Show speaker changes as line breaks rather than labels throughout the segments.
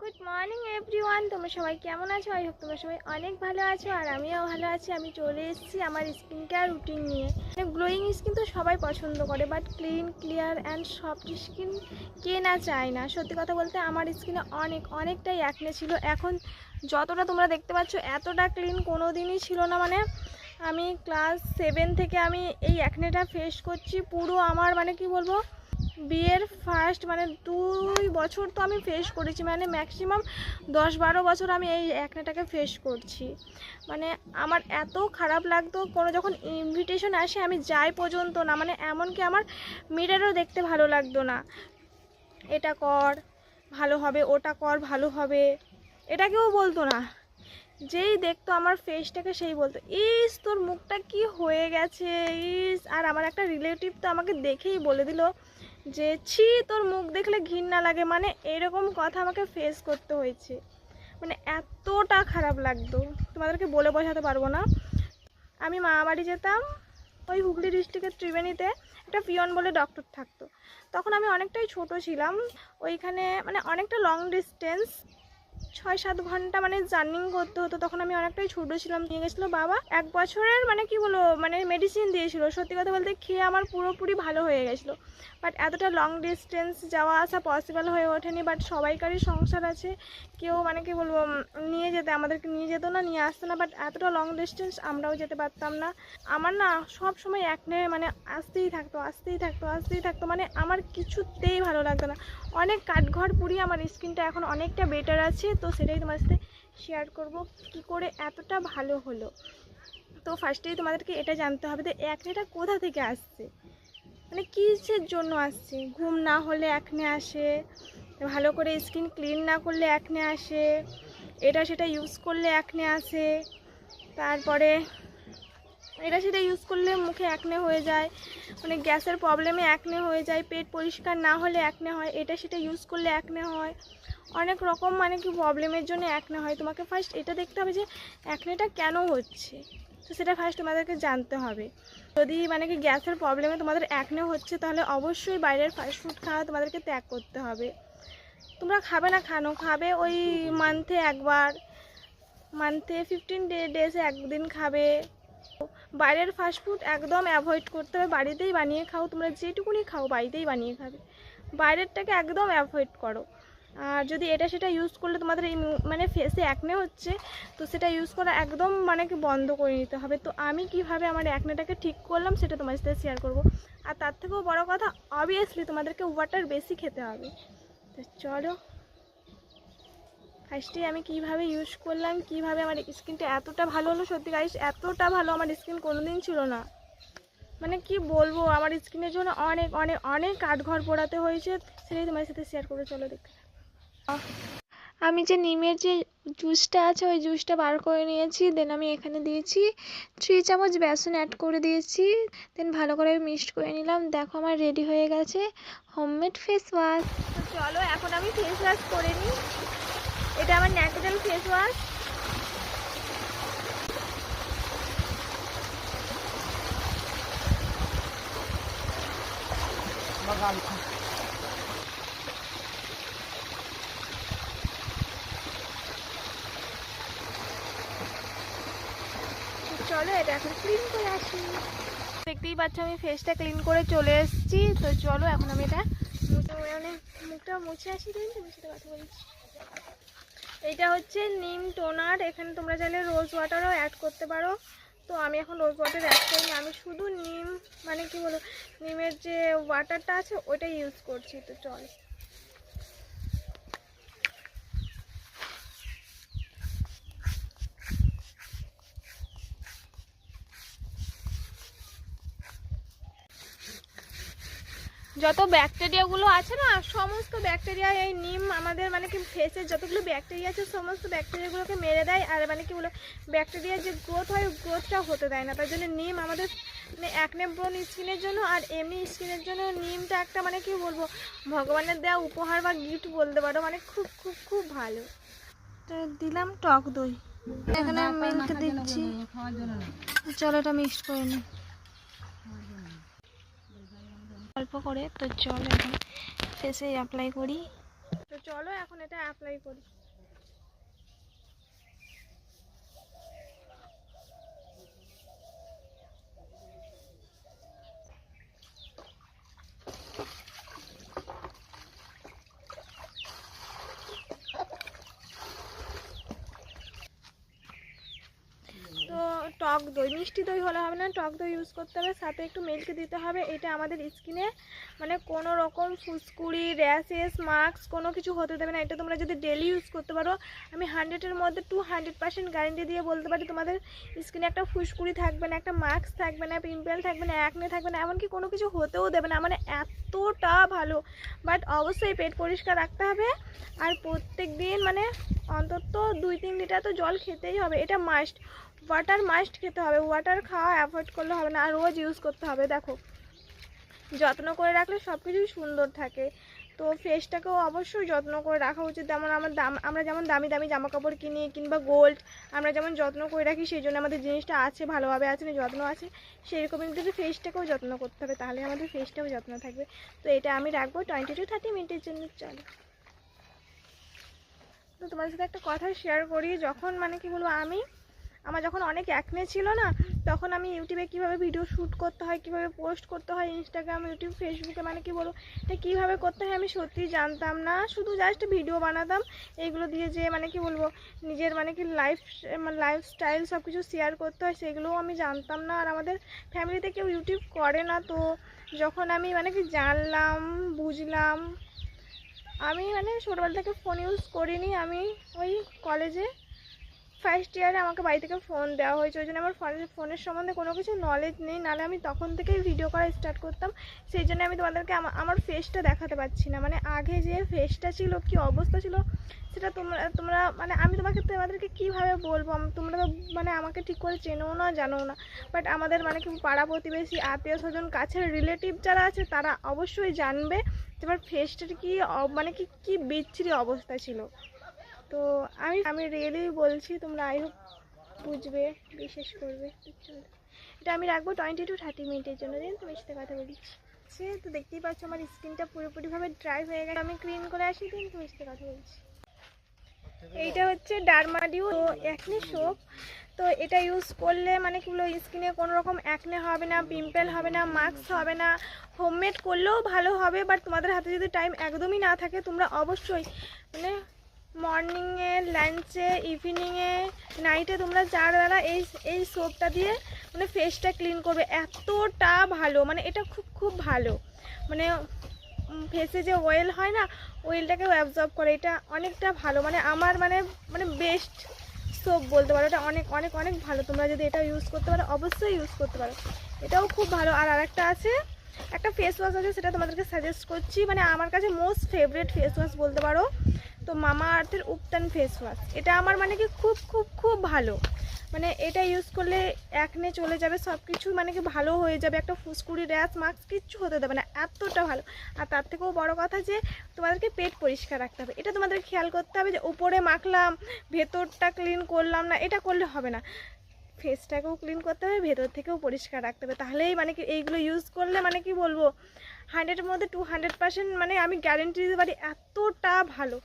Good morning everyone, তোমরা সবাই কেমন আছো? আই হোপ তোমরা সবাই অনেক ভালো আছো আর আমিও ভালো আছি। আমি চলে এসেছি আমার স্কিন কেয়ার রুটিন নিয়ে। গ্লোয়িং স্কিন তো সবাই পছন্দ করে, but clean clear and soft skin কে না চায় না। সত্যি কথা বলতে আমার স্কিনে অনেকটাই অ্যাকনে ছিল। এখন যতটা তোমরা দেখতে পাচ্ছ এতটা ক্লিন কোনো দিনই ছিল না। মানে আমি ক্লাস 7 থেকে আমি এই অ্যাকনেটা ফেস করছি। পুরো আমার মানে কি বলবো, বিয়ের ফার্স্ট 2 বছর তো আমি ফেস করেছি, ম্যাক্সিমাম 10-12 বছর আমি এই অ্যাকনেটাকে ফেস করছি। আমার এত খারাপ লাগতো, কোনো যখন ইনভিটেশন আসে আমি যাই পর্যন্ত না, এমনকি আমার মিররও দেখতে ভালো লাগতো না। এটা কর ভালো হবে, ওটা কর ভালো হবে, এটা কেউ বলতো না। যেই দেখতো আমার ফেসটাকে সেই বলতো, ইস তোর মুখটা কি হয়ে গেছে ইস। আর আমার একটা রিলেটিভ তো আমাকে দেখেই বলে দিল যে ছি তোর মুখ দেখলে ঘৃণা লাগে। এরকম কথা আমাকে ফেস করতে হয়েছে। এতটা খারাপ লাগতো, তোমাদেরকে বলে বোঝাতে পারবো না। আমি মামাবাড়ি যেতাম, ওই হুগলি ডিস্ট্রিক্টের ত্রিবেণীতে একটা পিয়ন বলে ডক্টর থাকতো। তখন আমি অনেকটাই ছোট ছিলাম। ওইখানে অনেকটা লং ডিস্টেন্স, 6-7 ঘন্টা জার্নিং করতে হতো। তখন আমি অনেকটাই ছোটো ছিলাম। নিয়ে গেছিলো বাবা 1 বছরের কি বলবো মেডিসিন দিয়েছিল। সত্যি কথা বলতে খেয়ে আমার পুরোপুরি ভালো হয়ে গেছিলো। বাট এতটা লং ডিস্টেন্স যাওয়া আসা পসিবল হয়ে ওঠেনি। বাট সবাইকারই সংসার আছে, কেউ কি বলবো নিয়ে যেতে, আমাদেরকে নিয়ে যেত না, নিয়ে আসতো না। বাট এতটা লং ডিস্টেন্স আমরাও যেতে পারতাম না। আমার না সব সময় অ্যাকনে আসতেই থাকতো। আমার কিছুতেই ভালো লাগতো না। অনেক কাঠঘর পুড়িয়ে আমার স্কিনটা এখন অনেকটা বেটার আছে। তো সেটাই তোমার সাথে শেয়ার করব কি করে এতটা ভালো হলো। তো ফার্স্টেই তোমাদেরকে এটা জানতে হবে যে অ্যাকনেটা কোথা থেকে আসছে, কিসের জন্য আসছে। ঘুম না হলে অ্যাকনে আসে, ভালো করে স্কিন ক্লিন না করলে অ্যাকনে আসে, এটা সেটা ইউজ করলে অ্যাকনে আসে, তারপরে এটা সেটা ইউজ করলে মুখে অ্যাকনে হয়ে যায়, গ্যাসের প্রবলেমে অ্যাকনে হয়ে যায়, পেট পরিষ্কার না হলে অ্যাকনে হয়, এটা সেটা ইউজ করলে অ্যাকনে হয়, অনেক রকম কি প্রবলেমের জন্য অ্যাকনে হয়। তোমাকে ফার্স্ট এটা দেখতে হবে যে অ্যাকনেটা কেন হচ্ছে। তো সেটা ফার্স্ট তোমাদেরকে জানতে হবে। যদি কি গ্যাসের প্রবলেমে তোমাদের অ্যাকনে হচ্ছে, তাহলে অবশ্যই বাইরের ফাস্টফুড খাওয়া তোমাদেরকে ত্যাগ করতে হবে। তোমরা খাবে না খাবে ওই মান্থে একবার, মান্থে 15 ডেজে একদিন খাবে। বাইরের ফাস্টফুড একদম অ্যাভয়েড করতে হবে। বাড়িতেই বানিয়ে খাও, তোমরা যেটুকুনি খাও বাড়িতেই বানিয়ে খাবে, বাইরেরটাকে একদম অ্যাভয়েড করো। আর যদি এটা সেটা ইউজ করলে তোমাদের এই ফেসে অ্যাকনে হচ্ছে, তো সেটা ইউজ করা একদম কি বন্ধ করে নিতে হবে। তো আমি কিভাবে আমার অ্যাকনেটাকে ঠিক করলাম সেটা তোমার সাথে শেয়ার করব। আর তার থেকেও বড় কথা, অবভিয়াসলি তোমাদেরকে ওয়াটার বেশি খেতে হবে। তো চলো ফার্স্টে আমি কিভাবে ইউজ করলাম, কিভাবে আমার স্কিনটা এতটা ভালো হলো। সত্যি গাইস এতটা ভালো আমার স্কিন কোনোদিন ছিল না। কি বলবো, আমার স্কিনের জন্য অনেক অনেক অনেক কাঠঘর পোড়াতে হয়েছে। সেটাই তোমার সাথে শেয়ার করে চলো দেখতে। আমি যে নিমের যে জুসটা আছে ওই জুসটা বার করে নিয়েছি। দেন আমি এখানে দিয়েছি 3 চামচ বেসন অ্যাড করে দিয়েছি। দেন ভালো করে মিক্সড করে নিলাম। দেখো আমার রেডি হয়ে গেছে হোমমেড ফেস ওয়াশ। তো চলো এখন আমি ফেস ওয়াশ করে নিই। এটা আমার ন্যাচারাল ফেস ওয়াশ। চলো এটা এখন ক্লিন করে আসি। দেখতেই পাচ্ছ আমি ফেসটা ক্লিন করে চলে এসেছি। তো চলো এখন আমি এটা মুখটা মুছে আসি। তোমার সাথে কথা বলছি। এইটা হচ্ছে নিম টোনার। এখানে তোমরা চাইলে রোজ ওয়াটারও অ্যাড করতে পারো। তো আমি এখন রোজ ওয়াটার অ্যাড করিনি, আমি শুধু নিম কি বলো নিমের যে ওয়াটারটা আছে ওইটাই ইউজ করছি। তো চল যত ব্যাকটেরিয়াগুলো আছে না, সমস্ত ব্যাকটেরিয়া এই নিম আমাদের কি ফেসের যতগুলো ব্যাকটেরিয়া আছে সমস্ত ব্যাকটেরিয়াগুলোকে মেরে দেয়। আর কি বলো ব্যাকটেরিয়ার যে গ্রোথ হয় গ্রোথটা হতে দেয় না। তার জন্য নিম আমাদের অ্যাকনে প্রোন স্কিনের জন্য আর এমনি স্কিনের জন্য নিমটা একটা কি বলবো ভগবানের দেওয়া উপহার বা গিফট বলতে পারো। খুব খুব খুব ভালো। দিলাম টক দই, এখানে মিল্ক দিচ্ছি। চলো এটা মিক্সড করে নিই অল্প করে। তো চলো এখন ফেসে অ্যাপ্লাই করি। তো চলো এখন এটা অ্যাপ্লাই করি। তো টক দই, মিষ্টি দই হলে হবে না, টক দই ইউজ করতে হবে, সাথে একটু মিল্ক দিতে হবে। এটা আমাদের স্কিনে মানে কোনো রকম ফুসকুড়ি, র্যাশেস, মার্কস কোনো কিছু হতে দেবে না। এটা তোমরা যদি ডেলি ইউজ করতে পারো, আমি 100-এর মধ্যে 200% গ্যারেন্টি দিয়ে বলতে পারি তোমাদের স্কিনে একটা ফুসকুড়ি থাকবে না, একটা মার্কস থাকবে না, পিম্পল থাকবে না, অ্যাকনে থাকবে না, এমনকি কোনো কিছু হতেও দেবে না। মানে এতটা ভালো। বাট অবশ্যই পেট পরিষ্কার রাখতে হবে, আর প্রত্যেক দিন মানে অন্তত 2-3 লিটার তো জল খেতেই হবে, এটা মাস্ট। ওয়াটার মাস্ট খেতে হবে, ওয়াটার খাওয়া অ্যাভয়েড করলে হবে না, আর রোজ ইউজ করতে হবে। দেখো যত্ন করে রাখলে সব কিছুই সুন্দর থাকে। তো ফেসটাকেও অবশ্যই যত্ন করে রাখা উচিত। যেমন আমরা যেমন দামি দামি জামা কাপড় কিনি কিংবা গোল্ড আমরা যেমন যত্ন করে রাখি, সেই জন্য আমাদের জিনিসটা আছে, ভালোভাবে আছে, যত্ন আছে, সেরকমই কিন্তু ফেসটাকেও যত্ন করতে হবে, তাহলে আমাদের ফেসটাও যত্ন থাকবে। তো এটা আমি রাখবো 20-30 মিনিটের জন্য। চলো, তো তোমার সাথে একটা কথা শেয়ার করি। যখন মানে কি বলবো, আমার যখন অনেক অ্যাকনে ছিল না, তখন আমি ইউটিউবে কীভাবে ভিডিও শ্যুট করতে হয়, কীভাবে পোস্ট করতে হয়, ইনস্টাগ্রাম, ইউটিউব, ফেসবুকে মানে কি বলবো, এটা কীভাবে করতে হয় আমি সত্যিই জানতাম না। শুধু জাস্ট ভিডিও বানাতাম এইগুলো দিয়ে, যে মানে কি বলবো নিজের মানে কি লাইফস্টাইল সব কিছু শেয়ার করতে হয়, সেগুলোও আমি জানতাম না। আর আমাদের ফ্যামিলিতে কেউ ইউটিউব করে না। তো যখন আমি মানে কি জানলাম, বুঝলাম, আমি মানে ছোটোবেলা থেকে ফোন ইউজ করিনি। আমি ওই কলেজে ফার্স্ট ইয়ারে আমাকে বাড়ি থেকে ফোন দেওয়া হয়েছে, ওই জন্য আমার ফোনের সম্বন্ধে কোনো কিছু নলেজ নেই, নাহলে আমি তখন থেকেই ভিডিও করা স্টার্ট করতাম। সেই জন্য আমি তোমাদেরকে আমার ফেসটা দেখাতে পারছি না। মানে আগে যে ফেসটা ছিল, কি অবস্থা ছিল, সেটা তোমরা মানে আমি তোমাদেরকে কীভাবে বলবো, তোমরা তো মানে আমাকে ঠিক করে চেনো না, জানো না। বাট আমাদের মানে কি পাড়া প্রতিবেশী, আত্মীয় স্বজন, কাছের রিলেটিভ যারা আছে, তারা অবশ্যই জানবে যে আমার ফেসটার কি মানে কি বিচ্ছিরি অবস্থা ছিল। তো আমি রিয়েলি বলছি, তোমরা আই হোপ বুঝবে, বিশেষ করবে। এটা আমি রাখবো 20-30 মিনিটের জন্য। দিন তুমি সাথে কথা বলছি। তো দেখতেই পাচ্ছ আমার স্কিনটা পুরোপুরিভাবে ড্রাই হয়ে গেছে, আমি ক্লিন করে আসি, দিন তুমি সাথে কথা বলছি। এইটা হচ্ছে ডার্মাডিউ অ্যাকনে সোপ। তো এটা ইউজ করলে মানে কি বলবো, স্কিনে কোনো রকম অ্যাকনে হবে না, পিম্পল হবে না, মার্কস হবে না। হোমমেড করলেও ভালো হবে, বাট তোমাদের হাতে যদি টাইম একদমই না থাকে, তোমরা অবশ্যই মানে মর্নিংয়ে, লাঞ্চে, ইভিনিংয়ে, নাইটে তোমরা 4 বেলা এই সোপটা দিয়ে মানে ফেসটা ক্লিন করবে। এতটা ভালো, মানে এটা খুব ভালো। মানে ফেসে যে অয়েল হয় না, অয়েলটাকেও অ্যাবজর্ব করে। এটা অনেকটা ভালো, মানে আমার মানে বেস্ট সোপ বলতে পারো। এটা অনেক অনেক অনেক ভালো। তোমরা যদি এটা ইউজ করতে পারো, অবশ্যই ইউজ করতে পারো, এটাও খুব ভালো। আর আরেকটা আছে, একটা ফেস ওয়াশ আছে, সেটা তোমাদেরকে সাজেস্ট করছি। মানে আমার কাছে মোস্ট ফেভারিট ফেস ওয়াশ বলতে পারো। তো মামা আর্থের উপটান ফেস ওয়াশ, এটা আমার মানে কি খুব ভালো। মানে এটা ইউজ করলে অ্যাকনে চলে যাবে, সব কিছু মানে কি ভালো হয়ে যাবে, একটা ফুসকুড়ি, র্যাশ, মার্কস কিচ্ছু হতে দেবে না, এতটা ভালো। আর তার থেকেও বড় কথা যে তোমাদেরকে পেট পরিষ্কার রাখতে হবে। এটা তোমাদের খেয়াল করতে হবে যে উপরে মাখলাম, ভেতরটা ক্লিন করলাম না, এটা করলে হবে না। ফেসটাকেও ক্লিন করতে হবে, ভেতর থেকেও পরিষ্কার রাখতে হবে, তাহলেই মানে কি এইগুলো ইউজ করলে মানে কি বলবো 100-এর মধ্যে 200% মানে আমি গ্যারেন্টি দিতে পারি, এতটা ভালো।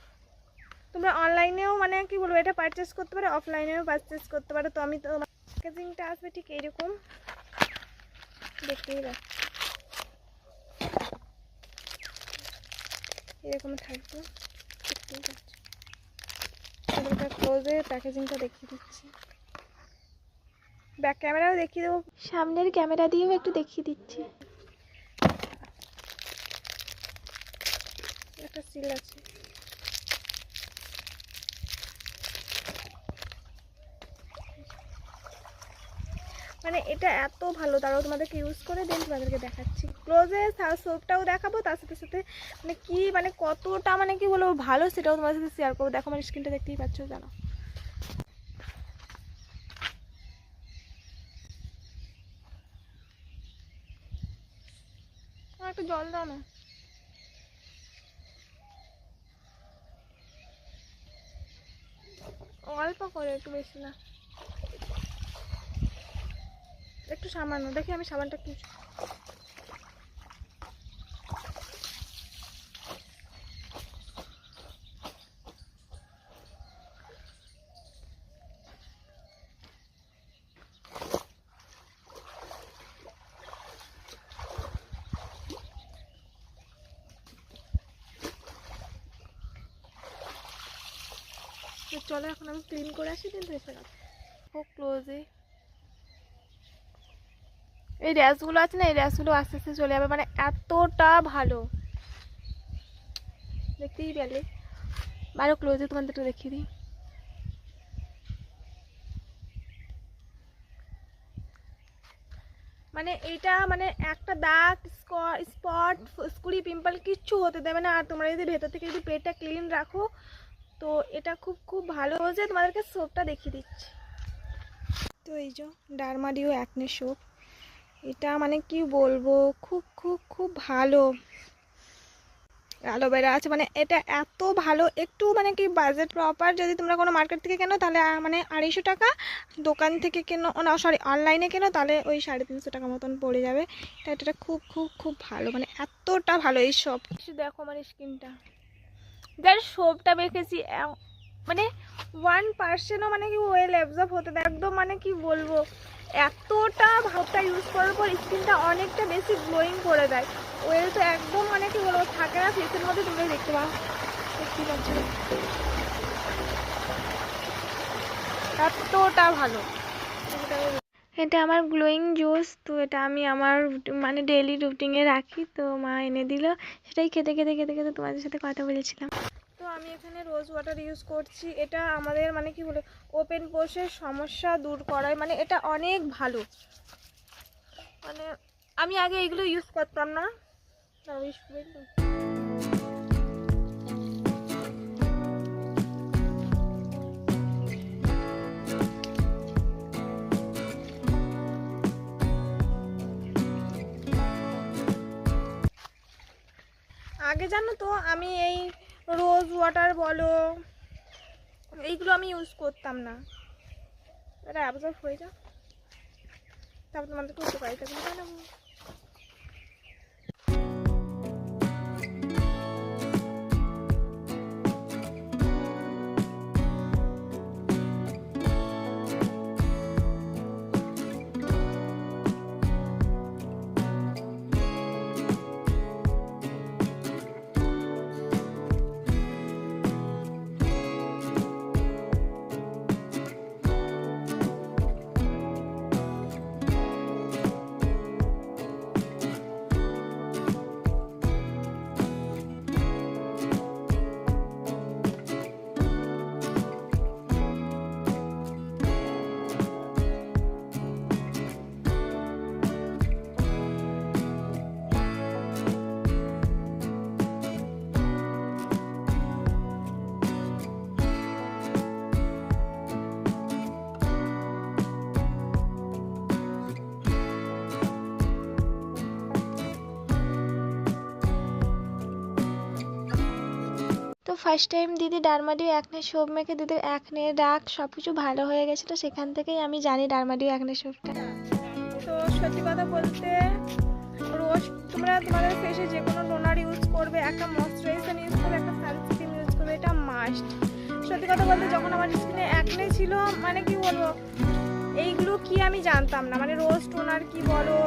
তোমরা অনলাইনেও মানে কি বলবো এটা পারচেস করতে পারো, অফলাইনেও পারচেস করতে পারো। তো আমি তো প্যাকেজিংটা আসবে ঠিক এইরকম, দেখতেই পাচ্ছ এরকম থাকবে, দেখতেই পাচ্ছ। তোমাদের ক্লোজে প্যাকেজিংটা দেখিয়ে দিচ্ছি, ব্যাক ক্যামেরাও দেখিয়ে দেবো, সামনের ক্যামেরা দিয়েও একটু দেখিয়ে দিচ্ছি। একটা সিল আছে। মানে এটা এত ভালো, তারাও তোমাদেরকে ইউজ করে দেন, তোমাদেরকে দেখাচ্ছি ক্লোজে। সোপটাও দেখাবো, তার সাথে সাথে মানে কি মানে কতটা মানে কি বলবো ভালো, সেটাও তোমাদের সাথে শেয়ার করবো। দেখো আমার স্কিনটা দেখতেই পাচ্ছ, জানো একটু জল দাও না। অল্প করে, একটু বেশি না, একটু সামান্য। দেখি আমি সাবানটা একটু তো চলো এখন আমি ক্লিন করে আসি, দিন এসে গেল খুব ক্লোজে। এই র্যাশগুলো আছে না, এই র্যাশগুলো আস্তে আস্তে চলে যাবে, মানে এতটা ভালো, দেখতেই পেলে। আরো ক্লোজে তোমাদের একটু দেখিয়ে দিই। মানে এটা মানে একটা দাগ, স্পট, স্কুরি, পিম্পল কিচ্ছু হতে দেবে না। আর তোমরা যদি ভেতর থেকে যদি পেটটা ক্লিন রাখো তো এটা খুব খুব ভালো। যে তোমাদেরকে সোপটা দেখিয়ে দিচ্ছি। তো এই যে ডারমাডিও অ্যাকনে সোপ, এটা মানে কি বলবো, খুব খুব খুব ভালো। অ্যালোভেরা আছে, মানে এটা এত ভালো। একটু মানে কি বাজেট প্রপার যদি তোমরা কোনো মার্কেট থেকে কেনো তাহলে মানে 250 টাকা, দোকান থেকে কেনো না সরি অনলাইনে কেনো তাহলে ওই 350 টাকা মতন পড়ে যাবে। এটা খুব খুব খুব ভালো, মানে এতটা ভালো এই সব। দেখো আমার স্কিনটা, যার সোপটা মেখেছি মানে 1%ও মানে কি ওয়েল অ্যাবজর্ব হতে দেয় একদম, মানে কি বলবো, এতটা ভাবটা ইউজ করার পর স্কিনটা অনেকটা বেশি গ্লোয়িং করে দেয়। ওয়েল তো একদম মানে কি বলবো থাকে না ফেসের মধ্যে, তোমরা দেখতে পাও, দেখতেই পাচ্ছ এতটা ভালো। এটা আমার গ্লোয়িং জুস, তো এটা আমি আমার মানে ডেইলি রুটিনে রাখি, তো মা এনে দিল, সেটাই খেতে খেতে খেতে খেতে তোমাদের সাথে কথা বলেছিলাম। তো আমি এখানে রোজ ওয়াটার ইউজ করছি। এটা আমাদের মানে কি বলে ওপেন পোর্সের সমস্যা দূর করায়, মানে এটা অনেক ভালো। মানে আমি আগে এগুলো ইউজ করতাম না। আগে জানো তো আমি এই রোজ ওয়াটার বলো এইগুলো আমি ইউজ করতাম না। এটা অ্যাবজর্ব হয়ে যা, তারপর তোমাদেরকে উপকারিতা কিন্তু না। তো ফার্স্ট টাইম দিদি ডারমাডিও অ্যাকনে সোপ মেখে দিদির অ্যাকনে দাগ সব কিছু ভালো হয়ে গেছিলো, সেখান থেকেই আমি জানি ডারমাডিও অ্যাকনে সোপটা। তো সত্যি কথা বলতে রোজ তোমরা তোমাদের ফেসে যে কোনো টোনার ইউজ করবে, একটা ময়শ্চারাইজার ইউজ করবে, একটা সানস্ক্রিন ইউজ করবে, এটা মাস্ট। সত্যি কথা বলতে যখন আমার স্কিনে অ্যাকনে ছিল মানে কি বলবো এইগুলো কি আমি জানতাম না, মানে রোজ টোনার কি বলো,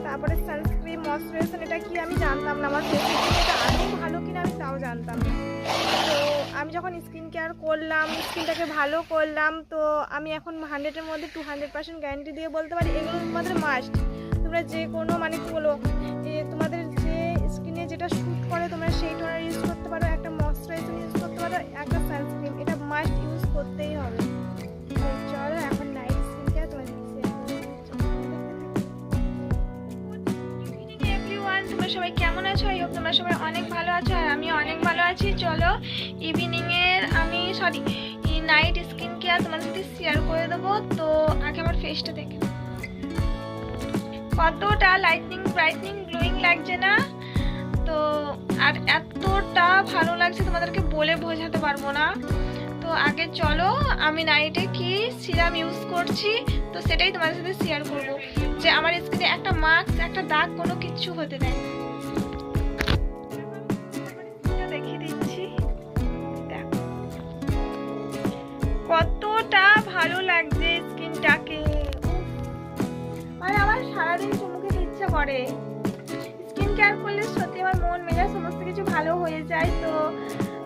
তারপরে সানস্ক্রিন, ময়শ্চারাইজার, এটা কি আমি জানতাম না। আমার ফেসের জন্য এটা আদৌ ভালো কিনা আমি তাও জানতাম না। তো আমি যখন স্কিন কেয়ার করলাম, স্কিনটাকে ভালো করলাম, তো আমি এখন 100-এর মধ্যে 200% গ্যারান্টি দিয়ে বলতে পারি এগুলো তোমাদের মাস্ট। তোমরা যে কোনো মানে কি বলো তোমাদের যে স্কিনে যেটা শ্যুট করে তোমরা সেই টোনার ইউজ করতে পারো, একটা ময়শ্চারাইজার ইউজ করতে পারো, একটা সানস্ক্রিন, এটা মাস্ট ইউজ করতেই হবে। চলো এখন নাইট স্কিন কেয়ার তোমাদের তোমরা সবাই কেমন আছো? আই হোপ তোমরা সবাই অনেক ভালো আছো, আর আমি অনেক ভালো আছি। চলো ইভিনিংয়ের নাইট স্কিন কেয়ার তোমাদের সাথে শেয়ার করে দেবো। তো আগে আমার ফেসটা দেখে কতটা লাইটনিং, ব্রাইটনিং, গ্লোয়িং লাগছে না? তো আর এতটা ভালো লাগছে তোমাদেরকে বলে বোঝাতে পারবো না। তো আগে চলো আমি নাইটে কি সিরাম ইউজ করছি তো সেটাই তোমাদের সাথে শেয়ার করবো, যে আমার স্কিনে একটা মার্কস, একটা দাগ কোনো কিছু হতে দেয় না। দেখিয়ে দিচ্ছি, দেখো কতটা ভালো লাগছে স্কিনটাকে। মানে আমার সারাদিন চুমু খেতে ইচ্ছা করে। স্কিন কেয়ার করলে সত্যি আমার মন মেজাজ সমস্ত কিছু ভালো হয়ে যায়। তো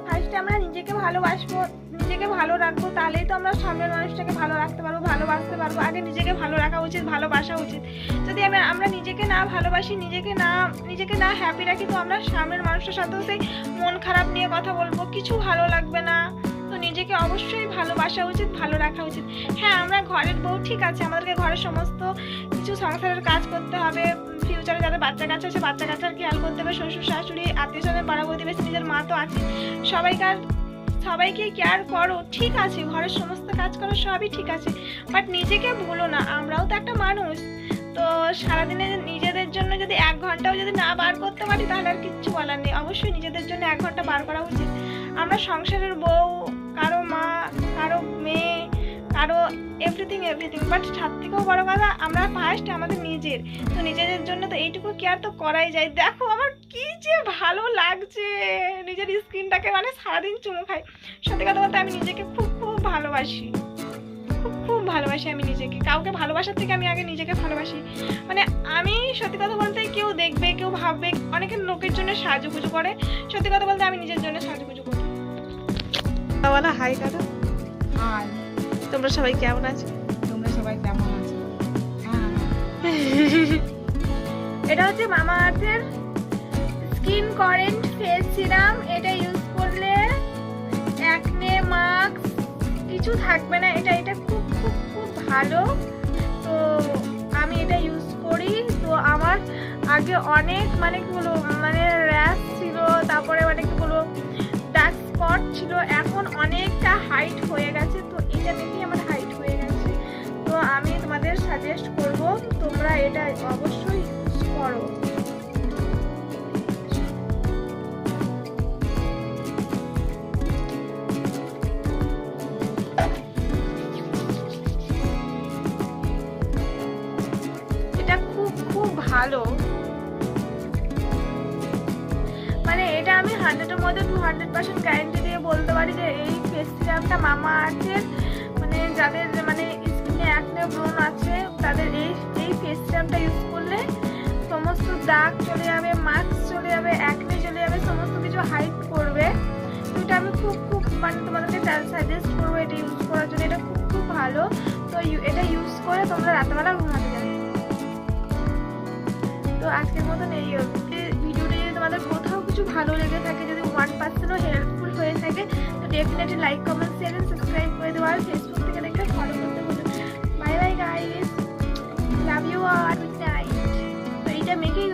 ফার্স্ট ফার্স্টে আমরা নিজেকে ভালোবাসবো, নিজেকে ভালো রাখবো, তাহলেই তো আমরা সামনের মানুষটাকে ভালো রাখতে পারবো, ভালোবাসতে পারবো। আগে নিজেকে ভালো রাখা উচিত, ভালোবাসা উচিত। যদি আমরা নিজেকে না ভালোবাসি, নিজেকে না হ্যাপি রাখি, তো আমরা সামনের মানুষটার সাথেও সেই মন খারাপ নিয়ে কথা বলবো, কিছু ভালো লাগবে না। তো নিজেকে অবশ্যই ভালোবাসা উচিত, ভালো রাখা উচিত। হ্যাঁ, আমরা ঘরের বউ, ঠিক আছে, আমাদেরকে ঘরের সমস্ত কিছু সংসারের কাজ করতে হবে, ফিউচারে যাদের বাচ্চা কাচ্চা আছে বাচ্চা কাচ্চার খেয়াল করতে হবে, শ্বশুর শাশুড়ি, আত্মীয় স্বজন, পাড়া প্রতিবেশী, নিজের মা তো আছে, সবাইকে কেয়ার করো, ঠিক আছে, ঘরের সমস্ত কাজ করো, সবই ঠিক আছে, বাট নিজেকে ভুলো না, আমরাও তো একটা মানুষ। তো সারাদিনে নিজেদের জন্য যদি 1 ঘন্টাও যদি না বার করতে পারি, তাহলে আর কিচ্ছু বলার নেই। অবশ্যই নিজেদের জন্য 1 ঘন্টা বার করা উচিত। আমরা সংসারের বউ, কারো মা, কারো মেয়ে, কারো এভরিথিং, বাট তার থেকেও বড় কথা আমরা ফার্স্ট আমাদের নিজের। তো নিজেদের জন্য তো এইটুকু কেয়ার তো করাই যায়। দেখো আমার কি যে ভালো লাগছে, নিজের স্কিনটাকে মানে সারাদিন চুমু খাই। সত্যি কথা বলতে আমি নিজেকে খুব খুব ভালোবাসি, খুব ভালোবাসি আমি নিজেকে। কাউকে ভালোবাসার থেকে আমি আগে নিজেকে ভালোবাসি। মানে আমি সত্যি কথা বলতে, কেউ দেখবে, কেউ ভাববে, অনেকের লোকের জন্য সাজুগুজু করে, সত্যি কথা বলতে আমি নিজের জন্য সাজুগুজু করি। বলা হাই কারো,
হাই,
তোমরা সবাই কেমন আছো?
তোমরা সবাই কেমন আছো?
এটা হচ্ছে মামা আর্থের স্কিন কারেন্ট ফেস সিরাম। এটা ইউজ করলে অ্যাকনে, মার্কস কিছু থাকবে না। এটা খুব খুব খুব ভালো। তো আমি এটা ইউজ করি। তো আমার আগে অনেক মানে কি বলবো, মানে র্যাশ ছিল, তারপরে মানে কি বলবো ডার্ক স্পট ছিল, এখন অনেকটা হাইট হয়ে গেছে। তো এটা দেখেই আমার হাইট হয়ে গেছে। তো আমি তোমাদের সাজেস্ট করব তোমরা এটা অবশ্যই ইউজ করো। এটা খুব খুব ভালো। মানে এটা আমি 100-এর মধ্যে 200% গ্যারান্টি দিয়ে বলতে পারি যে এই ফেস সিরামটা মামা আর্থের, মানে যাদের মানে স্কিনে অ্যাকনে ব্রণ আছে, তাদের এই ফেস সিরামটা ইউজ করলে সমস্ত দাগ চলে যাবে, মার্কস চলে যাবে, অ্যাকনে চলে যাবে, সমস্ত কিছু হাইড করবে। তো এটা আমি খুব খুব মানে তোমাদেরকে সাজেস্ট করবো এটা ইউজ করার জন্য। এটা খুব খুব ভালো। তো এটা ইউজ করে তোমরা রাতেবেলা ঘুমাতে যাবে। তো আজকের মতন এই ভিডিওটি যদি তোমাদের কোথাও কিছু ভালো লেগে থাকে, যদি 1%ও হেল্পফুল হয়ে থাকে, তো definitely like, comment, share and subscribe করে দেওয়া। আর ফেসবুক থেকে দেখলে ফলো করতে ভুলো। Bye bye guys, love you all, good night. তো এইটা মেকেই